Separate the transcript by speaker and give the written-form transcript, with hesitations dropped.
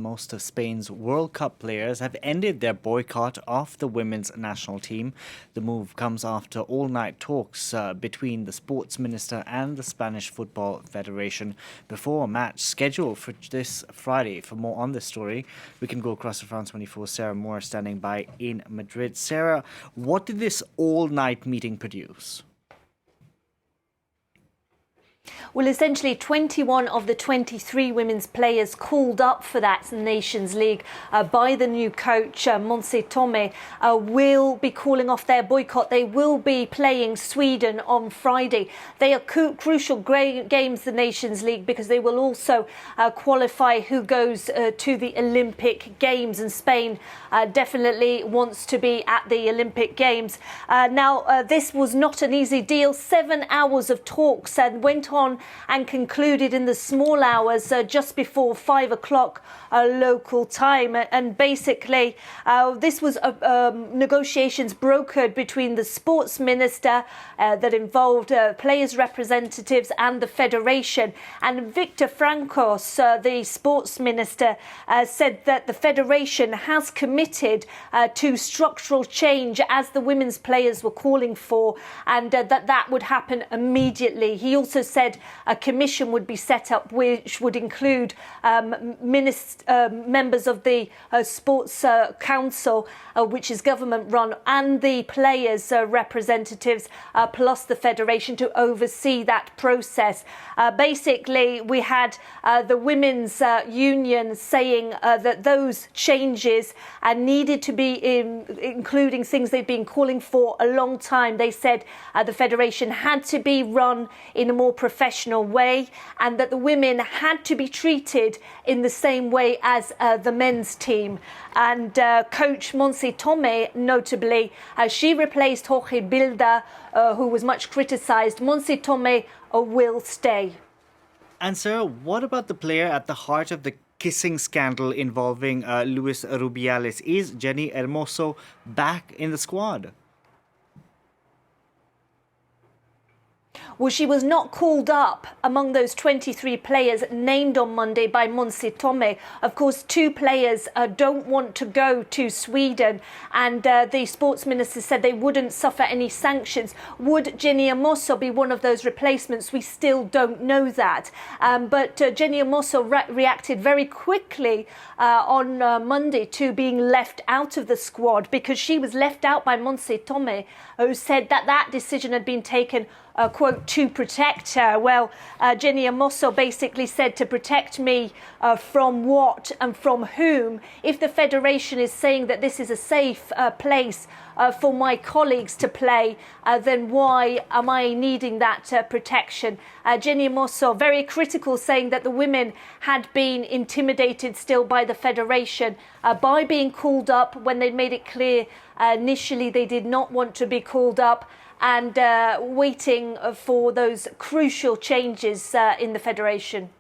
Speaker 1: Most of Spain's World Cup players have ended their boycott of the women's national team. The move comes after all-night talks between the sports minister and the Spanish Football Federation before a match scheduled for this Friday. For more on this story, we can go across to France 24. Sarah Moore standing by in Madrid. Sarah, what did this all-night meeting produce?
Speaker 2: Well, essentially 21 of the 23 women's players called up for that Nations League by the new coach, Montse Tomé, will be calling off their boycott. They will be playing Sweden on Friday. They are crucial games, the Nations League, because they will also qualify who goes to the Olympic Games, and Spain definitely wants to be at the Olympic Games. Now, this was not an easy deal. 7 hours of talks and went on and concluded in the small hours just before 5 o'clock local time. And basically, this was negotiations brokered between the sports minister that involved players' representatives and the federation. And Victor Francos, the sports minister, said that the federation has committed to structural change, as the women's players were calling for, and that would happen immediately. He also said a commission would be set up which would include members of the Sports Council, which is government run, and the players' representatives, plus the federation, to oversee that process. Basically, we had the women's union saying that those changes needed to be including things they've been calling for a long time. They said the federation had to be run in a more professional way, and that the women had to be treated in the same way as the men's team. And coach Montse Tomé, notably, she replaced Jorge Bilda, who was much criticised. Montse Tomé will stay.
Speaker 1: And Sarah, what about the player at the heart of the kissing scandal involving Luis Rubiales? Is Jenny Hermoso back in the squad?
Speaker 2: Well, she was not called up among those 23 players named on Monday by Montse Tomé. Of course, two players don't want to go to Sweden, and the sports minister said they wouldn't suffer any sanctions. Would Jenny Hermoso be one of those replacements? We still don't know that. But Jenny Hermoso reacted very quickly on Monday to being left out of the squad, because she was left out by Montse Tomé, who said that that decision had been taken quote, to protect her. Well, Jenny Hermoso basically said, to protect me from what and from whom? If the federation is saying that this is a safe place for my colleagues to play, then why am I needing that protection? Jenny Hermoso very critical, saying that the women had been intimidated still by the federation by being called up when they made it clear initially they did not want to be called up, and waiting for those crucial changes in the federation.